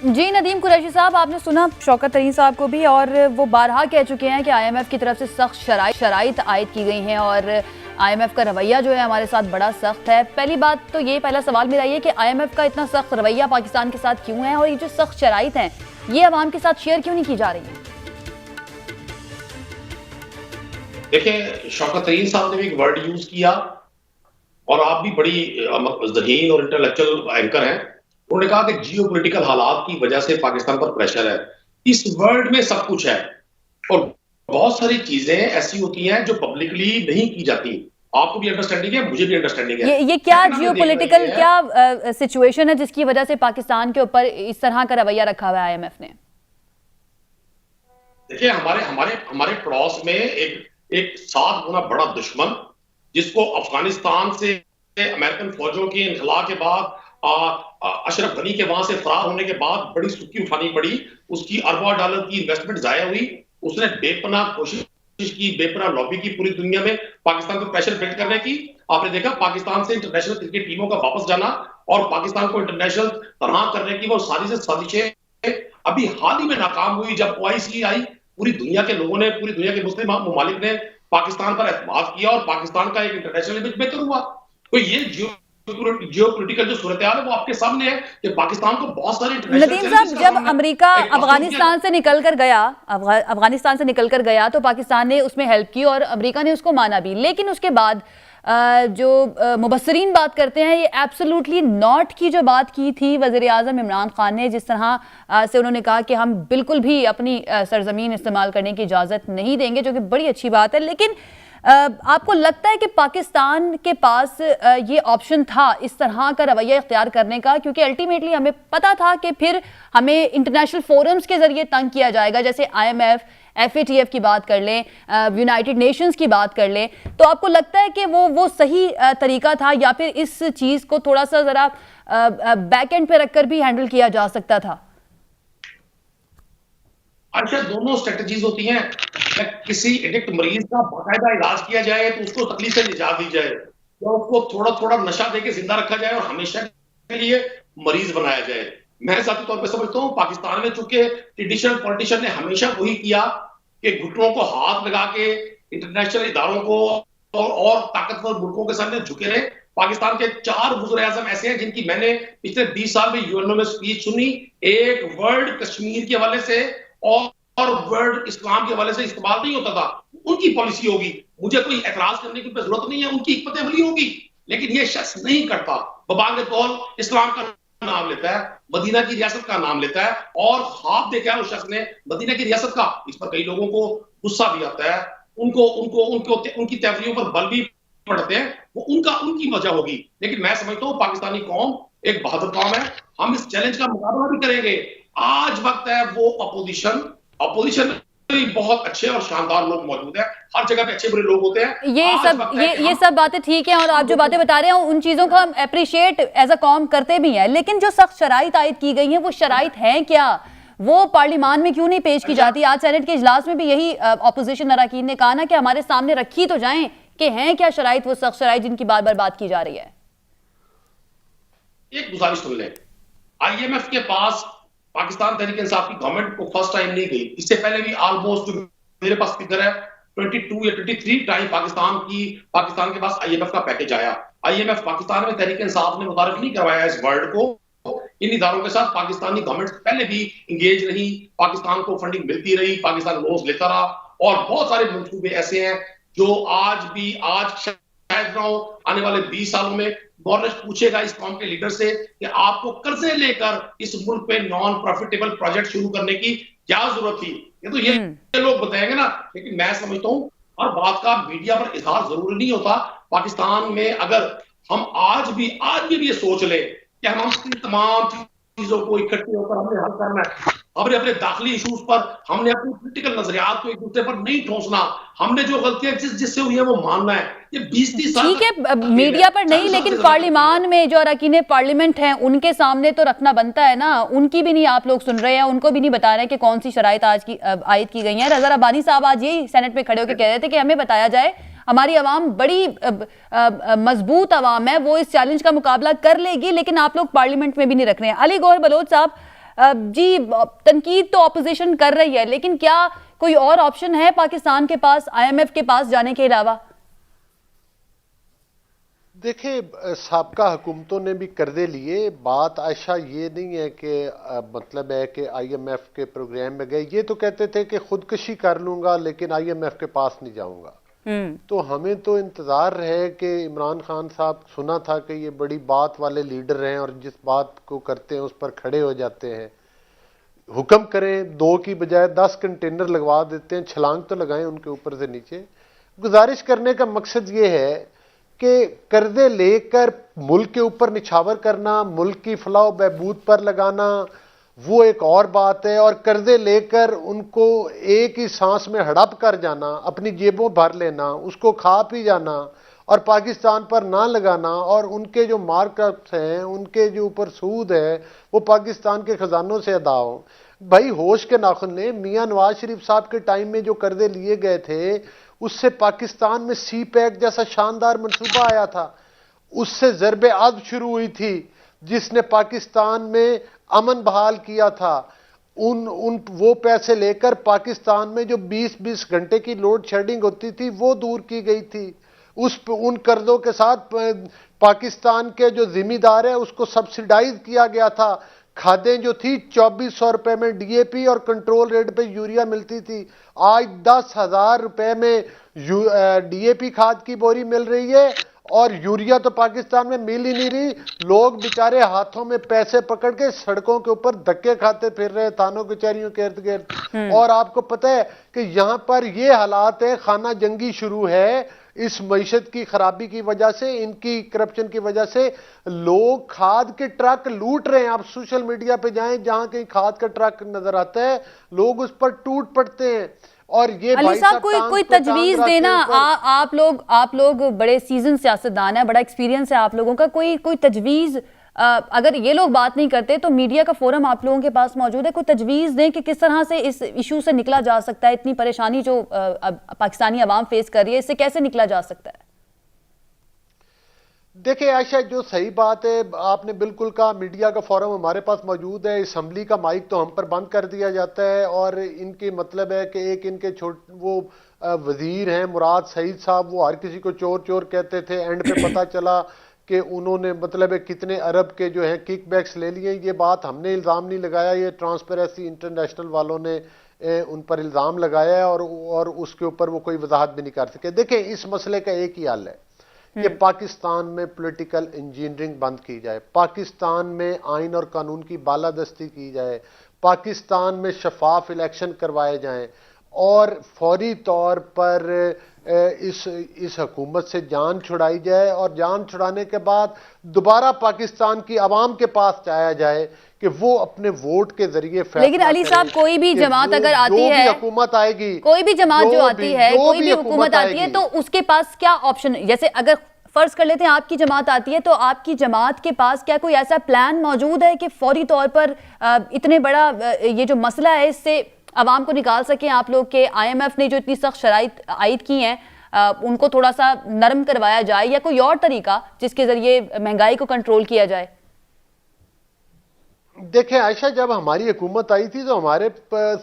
جی ندیم قریشی صاحب، آپ نے سنا شوکت ترین صاحب کو بھی، اور وہ بارہا کہہ چکے ہیں کہ آئی ایم ایف کی طرف سے سخت شرائط عائد کی گئی ہیں اور آئی ایم ایف کا رویہ جو ہے ہمارے ساتھ بڑا سخت ہے۔ پہلی بات تو یہ، پہلا سوال میرا یہ کہ آئی ایم ایف کا اتنا سخت رویہ پاکستان کے ساتھ کیوں ہے، اور یہ جو سخت شرائط ہیں یہ عوام کے ساتھ شیئر کیوں نہیں کی جا رہی ہیں؟ دیکھیں، شوکت ترین صاحب نے بھی ایک ورڈ یوز کیا، اور آپ بھی بڑی ذہین اور انٹلیکچوئل اینکر ہیں۔ انہوں نے کہا کہ جیو پولیٹیکل حالات کی وجہ سے پاکستان پر پریشر ہے۔ اس ورڈ میں سب کچھ ہے، اور بہت ساری چیزیں ایسی ہوتی ہیں جو پبلکلی نہیں کی جاتی۔ آپ کو بھی انڈرسٹینڈنگ ہے، مجھے بھی انڈرسٹینڈنگ ہے۔ یہ کیا جیو پولیٹیکل کیا سچویشن ہے جس کی وجہ سے پاکستان کے اوپر اس طرح کا رویہ رکھا ہوا ہے آئی ایم ایف نے؟ دیکھیں، ہمارے پڑوس میں ایک 7 گنا بڑا دشمن، جس کو افغانستان سے امریکن فوجوں کے انخلاء کے بعد، اشرف غنی کے وہاں سے فرار ہونے کے بعد بڑی سکی اٹھانی پڑی، اس کی اربوں ڈالر کی انویسٹمنٹ ضائع ہوئی۔ اس نے بے پناہ کوشش کی، بے پناہ لابی کی پوری دنیا میں پاکستان کو پریشر بلڈ کرنے کی۔ آپ نے دیکھا پاکستان سے انٹرنیشنل کرکٹ ٹیموں کا واپس جانا اور پاکستان کو انٹرنیشنل طرح کرنے کی وہ سازشیں ابھی حال ہی میں ناکام ہوئی، جب OIC آئی۔ پوری دنیا کے لوگوں نے، پوری دنیا کے مسلم ممالک نے پاکستان پر اعتماد کیا، اور پاکستان کا ایک انٹرنیشنل امیج بہتر ہوا۔ تو یہ جیو پولیٹیکل جو صورتحال ہے وہ آپ کے سامنے ہے کہ پاکستان کو بہت سارے ندیم صاحب، جب امریکہ افغانستان سے نکل کر گیا تو پاکستان نے اس میں ہیلپ کی اور امریکہ نے اس کو مانا بھی، لیکن اس کے بعد جو مبصرین بات کرتے ہیں، یہ ایبسولوٹلی ناٹ کی جو بات کی تھی وزیر اعظم عمران خان نے، جس طرح سے انہوں نے کہا کہ ہم بالکل بھی اپنی سرزمین استعمال کرنے کی اجازت نہیں دیں گے، جو کہ بڑی اچھی بات ہے، لیکن آپ کو لگتا ہے کہ پاکستان کے پاس یہ آپشن تھا اس طرح کا رویہ اختیار کرنے کا؟ کیونکہ الٹیمیٹلی ہمیں پتا تھا کہ پھر ہمیں انٹرنیشنل فورمز کے ذریعے تنگ کیا جائے گا، جیسے IMF، FATF کی بات کر لیں، یونائٹڈ نیشنز کی بات کر لیں۔ تو آپ کو لگتا ہے کہ وہ صحیح طریقہ تھا، یا پھر اس چیز کو تھوڑا سا ذرا بیک اینڈ پہ رکھ کر بھی ہینڈل کیا جا سکتا تھا؟ اچھا، دونوں اسٹریٹجیز ہوتی ہیں۔ کسی ایڈکٹ مریض کا باقاعدہ علاج کیا جائے تو اس کو تکلیف سے نجات دی جائے، یا اس کو تھوڑا تھوڑا نشہ دے کے زندہ رکھا جائے اور ہمیشہ کے لیے مریض بنایا جائے۔ میں ذاتی طور پہ سمجھتا ہوں پاکستان میں چونکہ ٹریڈیشنل پولیٹیشن نے ہمیشہ وہی کیا کہ گھٹنوں کو ہاتھ لگا کے انٹرنیشنل اداروں کو اور طاقتور ملکوں کے سامنے جھکے رہے۔ پاکستان کے 4 وزیر اعظم ایسے ہیں جن کی میں نے پچھلے 20 سال میں UN میں سپیچ سنی، ایک ورڈ کشمیر کے حوالے سے اور ورڈ اسلام کے حوالے سے استعمال نہیں ہوتا تھا۔ ان کی پالیسی ہوگی، مجھے کوئی اعتراض کرنے کی ضرورت نہیں ہے، ان کی حکمت عملی ہوگی، لیکن یہ شخص نہیں کرتا۔ ببانگ طول اسلام کا نام لیتا ہے، مدینہ کی ریاست کا نام لیتا ہے، اور خواب دیکھا ہے اس شخص نے مدینہ کی ریاست کا۔ اس پر کئی لوگوں کو غصہ بھی آتا ہے، ان کی تحریروں پر بل بھی پڑتے ہیں، وہ ان کی وجہ ہوگی۔ لیکن میں سمجھتا ہوں پاکستانی قوم ایک بہادر قوم ہے، ہم اس چیلنج کا مقابلہ بھی کریں گے۔ آج وقت ہے وہ اپوزیشن میں بہت اچھے اور شاندار لوگ موجود ہیں، ہر جگہ پہ اچھے برے لوگ ہوتے ہیں۔ یہ سب باتیں ٹھیک ہیں، اور آپ جو باتیں بتا رہے ہیں ان چیزوں کو ہم اپریشیٹ ایز اے قوم کرتے بھی ہیں، لیکن جو سخت شرائط عائد کی گئی ہیں وہ شرائط ہیں کیا؟ وہ پارلیمان میں کیوں نہیں پیش کی جاتی؟ آج سینٹ کے اجلاس میں بھی یہی اپوزیشن اراکین نے کہا نا کہ ہمارے سامنے رکھی تو جائیں کہ ہیں کیا شرائط، وہ سخت شرائط جن کی بار بار بات کی جا رہی ہے۔ ایک گزارش سن لیں، IMF کے پاس پاکستان تحریک انصاف کی گورنمنٹ کو فرسٹ ٹائم نہیں گئی، اس سے پہلے بھی آلموسٹ میرے پاس فگر ہے 22 یا 23 ٹائم پاکستان کے پاس IMF کا پیکج آیا۔ IMF پاکستان میں تحریک انصاف نے متعارف نہیں کروایا اس ورڈ کو۔ ان اداروں کے ساتھ پاکستانی گورنمنٹ پہلے بھی انگیج رہی، پاکستان کو فنڈنگ ملتی رہی، پاکستان لونز لیتا رہا، اور بہت سارے منصوبے ایسے ہیں جو آج شاید نہ ہو، آنے والے 20 سالوں میں گورنمنٹ پوچھے گا اس قوم کے لیڈر سے کہ آپ کو قرضے لے کر اس ملک پہ نان پروفیٹیبل پروجیکٹ شروع کرنے کی کیا ضرورت تھی؟ یہ تو یہ لوگ بتائیں گے نا۔ لیکن میں سمجھتا ہوں ہر بات کا میڈیا پر اظہار ضروری نہیں ہوتا۔ پاکستان میں اگر ہم آج بھی یہ سوچ لیں کہ ہم تمام چیزوں کو اکٹھے ہو کر ہم نے حل کرنا ہے، اپنے داخلی ایشوز پر ہم نے اپنی پولیٹیکل نظریات کو ایک دوسرے پر نہیں ٹھونسنا، ہم نے جو غلطیاں جس سے ہوئی ہیں وہ ماننا ہے۔ یہ 20-30 سال ٹھیک ہے، میڈیا پر نہیں، لیکن پارلیمان میں جو اراکین پارلیمنٹ ہیں ان کے سامنے تو رکھنا بنتا ہے نا۔ ان کی بھی نہیں آپ لوگ سن رہے ہیں، ان کو بھی نہیں بتا رہے کہ کون سی شرائط آج کی عائد کی گئی ہیں۔ رضا ربانی صاحب آج یہی سینٹ میں کھڑے ہو کے کہہ رہے تھے کہ ہمیں بتایا جائے، ہماری عوام بڑی مضبوط عوام ہے، وہ اس چیلنج کا مقابلہ کر لے گی، لیکن آپ لوگ پارلیمنٹ میں بھی نہیں رکھ رہے ہیں۔ علی گوہر بلوچ صاحب، جی تنقید تو اپوزیشن کر رہی ہے، لیکن کیا کوئی اور آپشن ہے پاکستان کے پاس IMF کے پاس جانے کے علاوہ؟ دیکھیں سابقہ حکومتوں نے بھی قرضے لیے، بات عائشہ یہ نہیں ہے کہ مطلب ہے کہ IMF کے پروگرام میں گئے، یہ تو کہتے تھے کہ خودکشی کر لوں گا لیکن IMF کے پاس نہیں جاؤں گا۔ تو ہمیں تو انتظار ہے کہ عمران خان صاحب سنا تھا کہ یہ بڑی بات والے لیڈر ہیں اور جس بات کو کرتے ہیں اس پر کھڑے ہو جاتے ہیں، حکم کریں 2 کی بجائے 10 کنٹینر لگوا دیتے ہیں، چھلانگ تو لگائیں ان کے اوپر سے نیچے۔ گزارش کرنے کا مقصد یہ ہے کہ قرضے لے کر ملک کے اوپر نچھاور کرنا، ملک کی فلاح و بہبود پر لگانا وہ ایک اور بات ہے، اور قرضے لے کر ان کو ایک ہی سانس میں ہڑپ کر جانا، اپنی جیبوں بھر لینا، اس کو کھا پی جانا اور پاکستان پر نہ لگانا، اور ان کے جو مارک اپس ہیں ان کے جو اوپر سود ہے وہ پاکستان کے خزانوں سے ادا ہو۔ بھائی ہوش کے ناخن لیں، میاں نواز شریف صاحب کے ٹائم میں جو قرضے لیے گئے تھے اس سے پاکستان میں سی پیک جیسا شاندار منصوبہ آیا تھا، اس سے ضرب عضب شروع ہوئی تھی جس نے پاکستان میں امن بحال کیا تھا۔ وہ پیسے لے کر پاکستان میں جو 20 گھنٹے کی لوڈ شیڈنگ ہوتی تھی وہ دور کی گئی تھی۔ ان قرضوں کے ساتھ پاکستان کے جو ذمہ دار ہے اس کو سبسیڈائز کیا گیا تھا۔ کھادیں جو تھی 2400 روپے میں DAP اور کنٹرول ریٹ پہ یوریا ملتی تھی، آج 10,000 روپے میں DAP کھاد کی بوری مل رہی ہے اور یوریا تو پاکستان میں مل ہی نہیں رہی۔ لوگ بیچارے ہاتھوں میں پیسے پکڑ کے سڑکوں کے اوپر دھکے کھاتے پھر رہے تھانوں کچہریوں کے ارد گرد، اور آپ کو پتہ ہے کہ یہاں پر یہ حالات ہے، خانہ جنگی شروع ہے اس معیشت کی خرابی کی وجہ سے، ان کی کرپشن کی وجہ سے۔ لوگ کھاد کے ٹرک لوٹ رہے ہیں، آپ سوشل میڈیا پہ جائیں جہاں کہیں کھاد کا ٹرک نظر آتا ہے لوگ اس پر ٹوٹ پڑتے ہیں۔ اور یہ علی صاحب کوئی تجویز دینا، آپ لوگ بڑے سیزن سیاستدان ہیں، بڑا ایکسپیرینس ہے آپ لوگوں کا، کوئی تجویز اگر یہ لوگ بات نہیں کرتے تو میڈیا کا فورم آپ لوگوں کے پاس موجود ہے، کوئی تجویز دیں کہ کس طرح سے اس ایشو سے نکلا جا سکتا ہے، اتنی پریشانی جو پاکستانی عوام فیس کر رہی ہے اس سے کیسے نکلا جا سکتا ہے؟ دیکھیں عائشہ جو صحیح بات ہے آپ نے بالکل کہا، میڈیا کا فورم ہمارے پاس موجود ہے، اسمبلی کا مائک تو ہم پر بند کر دیا جاتا ہے، اور ان کے مطلب ہے کہ ایک ان کے وہ وزیر ہیں مراد سعید صاحب، وہ ہر کسی کو چور چور کہتے تھے، اینڈ پہ پتہ چلا کہ انہوں نے مطلب ہے کتنے ارب کے جو ہیں کک بیکس لے لیے۔ یہ بات ہم نے الزام نہیں لگایا، یہ ٹرانسپیرنسی انٹرنیشنل والوں نے ان پر الزام لگایا ہے، اور اس کے اوپر وہ کوئی وضاحت بھی نہیں کر سکے۔ دیکھیں اس مسئلے کا ایک ہی حل ہے کہ پاکستان میں پولیٹیکل انجینئرنگ بند کی جائے، پاکستان میں آئین اور قانون کی بالادستی کی جائے، پاکستان میں شفاف الیکشن کروائے جائیں، اور فوری طور پر اس حکومت سے جان چھڑائی جائے، اور جان چھڑانے کے بعد دوبارہ پاکستان کی عوام کے پاس آیا جائے کہ وہ اپنے ووٹ کے ذریعے فیصلہ لیکن علی صاحب کوئی بھی جماعت اگر آتی ہے، حکومت آئے گی، کوئی بھی جماعت جو آتی ہے، کوئی بھی حکومت آتی ہے تو اس کے پاس کیا آپشن، جیسے اگر فرض کر لیتے ہیں آپ کی جماعت آتی ہے تو آپ کی جماعت کے پاس کیا کوئی ایسا پلان موجود ہے کہ فوری طور پر اتنے بڑا یہ جو مسئلہ ہے اس سے عوام کو نکال سکیں آپ لوگ، کہ IMF نے جو اتنی سخت شرائط عائد کی ہیں ان کو تھوڑا سا نرم کروایا جائے، یا کوئی اور طریقہ جس کے ذریعے مہنگائی کو کنٹرول کیا جائے؟ دیکھیں عائشہ جب ہماری حکومت آئی تھی تو ہمارے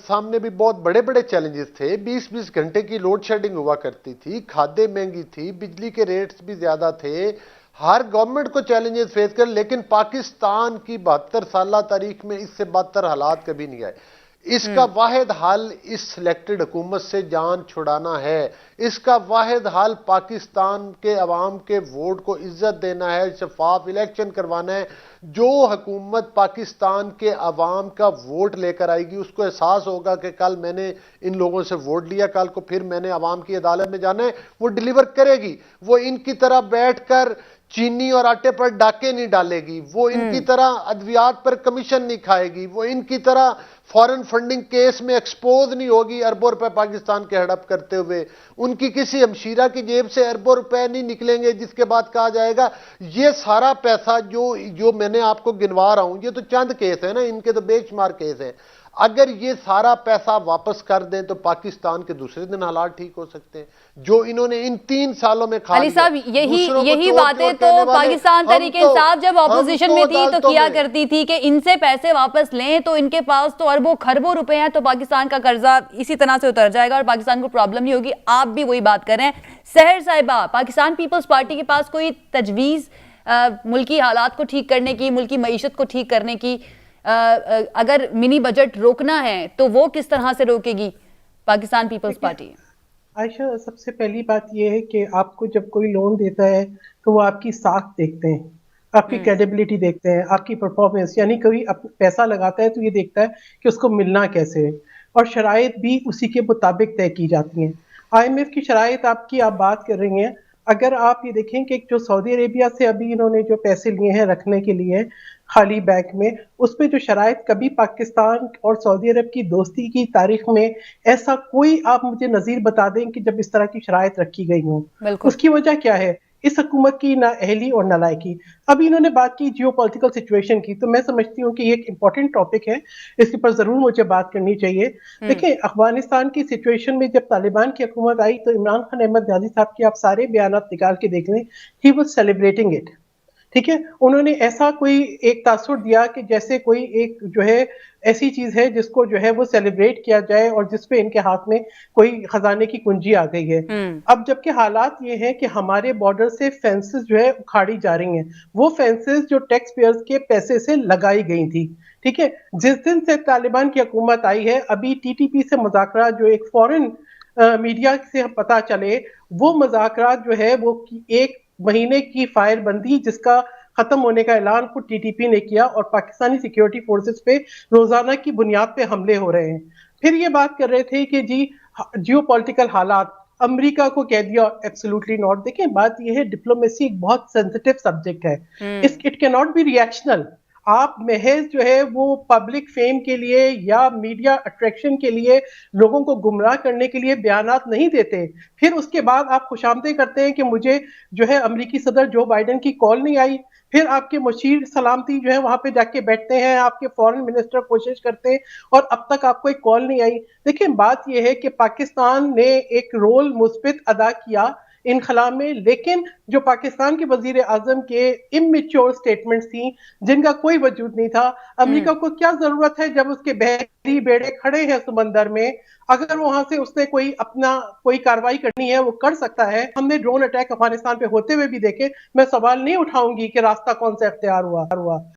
سامنے بھی بہت بڑے بڑے چیلنجز تھے، 20 گھنٹے کی لوڈ شیڈنگ ہوا کرتی تھی، کھادیں مہنگی تھی، بجلی کے ریٹس بھی زیادہ تھے، ہر گورنمنٹ کو چیلنجز فیس کر، لیکن پاکستان کی 72 سالہ تاریخ میں اس سے بدتر حالات کبھی نہیں آئے۔ اس کا واحد حل اس سلیکٹڈ حکومت سے جان چھڑانا ہے، اس کا واحد حل پاکستان کے عوام کے ووٹ کو عزت دینا ہے، شفاف الیکشن کروانا ہے۔ جو حکومت پاکستان کے عوام کا ووٹ لے کر آئے گی اس کو احساس ہوگا کہ کل میں نے ان لوگوں سے ووٹ لیا، کل کو پھر میں نے عوام کی عدالت میں جانا ہے، وہ ڈیلیور کرے گی، وہ ان کی طرح بیٹھ کر چینی اور آٹے پر ڈاکے نہیں ڈالے گی، وہ ان کی طرح ادویات پر کمیشن نہیں کھائے گی، وہ ان کی طرح فارن فنڈنگ کیس میں ایکسپوز نہیں ہوگی اربوں روپے پاکستان کے ہڑپ کرتے ہوئے، ان کی کسی ہمشیرہ کی جیب سے اربوں روپے نہیں نکلیں گے جس کے بعد کہا جائے گا یہ سارا پیسہ جو میں نے آپ کو گنوا رہا ہوں، یہ تو چند کیس ہیں نا، ان کے تو بے شمار کیس ہیں، اگر یہ سارا پیسہ واپس کر دیں تو پاکستان کے دوسرے دن حالات ٹھیک ہو سکتے ہیں۔ جو انہوں نے ان 3 سالوں میں کھا علی صاحب یہی باتیں تو پاکستان تحریک انصاف جب اپوزیشن میں تھی تو کیا کرتی تھی کہ ان سے پیسے واپس لیں تو ان کے پاس تو اربوں خربوں روپے ہیں تو پاکستان کا قرضہ اسی طرح سے اتر جائے گا اور پاکستان کو پرابلم نہیں ہوگی. آپ بھی وہی بات کر رہے ہیں. سحر صاحبہ, پاکستان پیپلز پارٹی کے پاس کوئی تجویز ملکی حالات کو ٹھیک کرنے کی, ملکی معیشت کو ٹھیک کرنے کی, اگر منی بجٹ روکنا ہے تو وہ کس طرح سے روکے گی پاکستان پیپلز پارٹی؟ عائشہ, سب سے پہلی بات یہ ہے کہ آپ کو جب کوئی لون دیتا ہے تو وہ آپ کی ساکھ دیکھتے ہیں, آپ کی کریڈیبلٹی دیکھتے ہیں, آپ کی پرفارمنس, یعنی کوئی پیسہ لگاتا ہے تو یہ دیکھتا ہے کہ اس کو ملنا کیسے ہے, اور شرائط بھی اسی کے مطابق طے کی جاتی ہیں. آئی ایم ایف کی شرائط آپ بات کر رہی ہیں, اگر آپ یہ دیکھیں کہ جو سعودی عربیہ سے ابھی انہوں نے جو پیسے لیے ہیں رکھنے کے لیے خالی بینک میں, اس میں جو شرائط, کبھی پاکستان اور سعودی عرب کی دوستی کی تاریخ میں ایسا کوئی آپ مجھے نظیر بتا دیں کہ جب اس طرح کی شرائط رکھی گئی ہوں. اس کی وجہ کیا ہے؟ اس حکومت کی نااہلی اور نالائکی. ابھی انہوں نے بات کی جیو پولیٹیکل سچویشن کی, تو میں سمجھتی ہوں کہ یہ ایک امپورٹنٹ ٹاپک ہے, اس کے پر ضرور مجھے بات کرنی چاہیے. دیکھیں, افغانستان کی سچویشن میں جب طالبان کی حکومت آئی تو عمران خان احمد نیازی صاحب کے آپ سارے بیانات نکال کے دیکھ لیں, ہی واز سیلیبریٹنگ اٹ. ٹھیک ہے, انہوں نے ایسا کوئی ایک تاثر دیا کہ جیسے کوئی ایک جو ہے ایسی چیز ہے جس کو جو ہے وہ سیلیبریٹ کیا جائے اور جس پہ ان کے ہاتھ میں کوئی خزانے کی کنجی آ گئی ہے. اب جبکہ حالات یہ ہیں کہ ہمارے بارڈر سے فینسز جو ہے اکھاڑی جا رہی ہیں, وہ فینسز جو ٹیکس پیئرز کے پیسے سے لگائی گئی تھی. ٹھیک ہے, جس دن سے طالبان کی حکومت آئی ہے, ابھی ٹی ٹی پی سے مذاکرات جو ایک فورن میڈیا سے پتہ چلے, وہ مذاکرات جو ہے وہ ایک مہینے کی فائر بندی جس کا ختم ہونے کا اعلان خود ٹی ٹی پی نے کیا, اور پاکستانی سیکیورٹی فورسز پہ روزانہ کی بنیاد پہ حملے ہو رہے ہیں. پھر یہ بات کر رہے تھے کہ جی جیو پولیٹیکل حالات, امریکہ کو کہہ دیا, ایبسولوٹلی ناٹ. دیکھیں, بات یہ ہے ڈپلومیسی ایک بہت سینسٹیو سبجیکٹ ہے, اٹ کی ناٹ بی ریئیکشنل. آپ محض جو ہے وہ پبلک فیم کے لیے یا میڈیا اٹریکشن کے لیے لوگوں کو گمراہ کرنے کے لیے بیانات نہیں دیتے, پھر اس کے بعد آپ خوشامدیں کرتے ہیں کہ مجھے جو ہے امریکی صدر جو بائیڈن کی کال نہیں آئی. پھر آپ کے مشیر سلامتی جو ہے وہاں پہ جا کے بیٹھتے ہیں, آپ کے فورن منسٹر کوشش کرتے ہیں اور اب تک آپ کو ایک کال نہیں آئی. دیکھیں, بات یہ ہے کہ پاکستان نے ایک رول مثبت ادا کیا انخلا میں, لیکن جو پاکستان کے وزیر اعظم کے اممیچور سٹیٹمنٹس تھیں جن کا کوئی وجود نہیں تھا. امریکہ کو کیا ضرورت ہے جب اس کے بحری بیڑے کھڑے ہیں سمندر میں, اگر وہاں سے اس نے کوئی کاروائی کرنی ہے وہ کر سکتا ہے. ہم نے ڈرون اٹیک افغانستان پہ ہوتے ہوئے بھی دیکھے, میں سوال نہیں اٹھاؤں گی کہ راستہ کون سا اختیار ہوا.